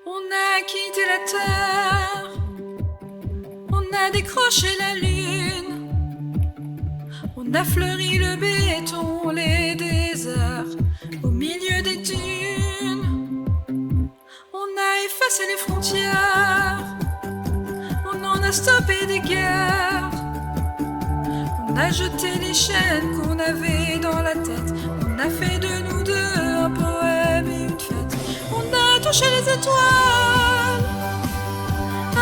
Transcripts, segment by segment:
On a quitté la terre, on a décroché la lune, on a fleuri le béton, les déserts, au milieu des dunes. On a effacé les frontières, on en a stoppé des guerres. On a jeté les chaînes qu'on avait dans la tête, on a fait de nous deux un poème et une fête. On a touché les étoiles,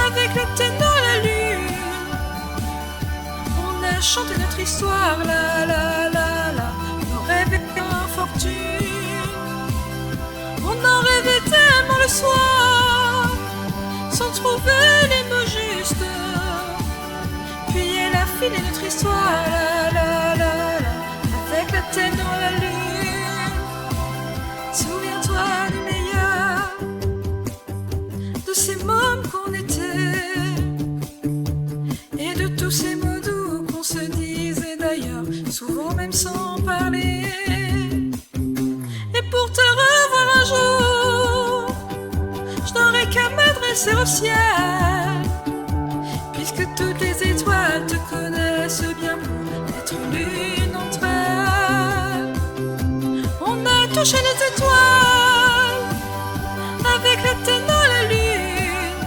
avec la tête dans la lune. On a chanté notre histoire, la la la la, nos rêves et infortunes. On en rêvait tellement le soir, sans trouver les mots justes. Puis elle a filé notre histoire, la la la la, avec la tête dans la lune. Souviens-toi du meilleur, de ces mômes qu'on était, et de tous ces mots doux qu'on se disait d'ailleurs, souvent même sans parler. Et pour te revoir un jour, je n'aurai qu'à m'adresser au ciel, puisque toutes les étoiles te connaissent bien pour être l'une entre elles. On a touché les étoiles, avec la tête dans la lune.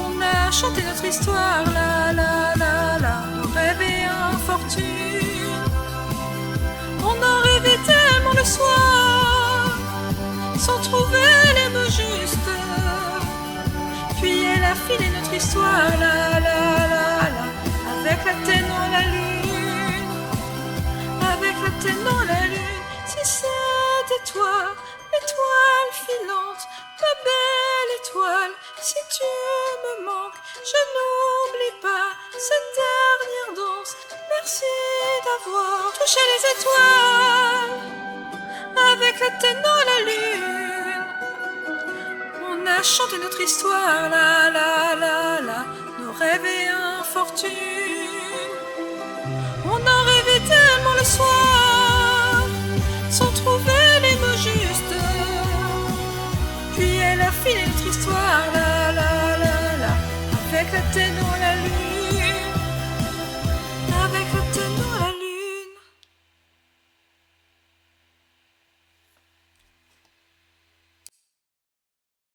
On a chanté notre histoire, la la la la, nos rêves et infortunes. On en rêvait tellement le soir, sans trouver les mots justes. Puis elle a filé notre histoire, la la la la, avec la tête dans la lune, avec la tête dans la lune. Si c'était toi, l'étoile filante, ma belle étoile, si tu me manques, je n'oublie pas cette dernière danse. Merci d'avoir touché les étoiles, avec la tête dans la lune. On a chanté notre histoire, la la la la, nos rêves et infortunes. On en rêvait tellement le soir, sans trouver les mots justes. Puis elle a filé notre histoire, la la la la, avec la tête dans la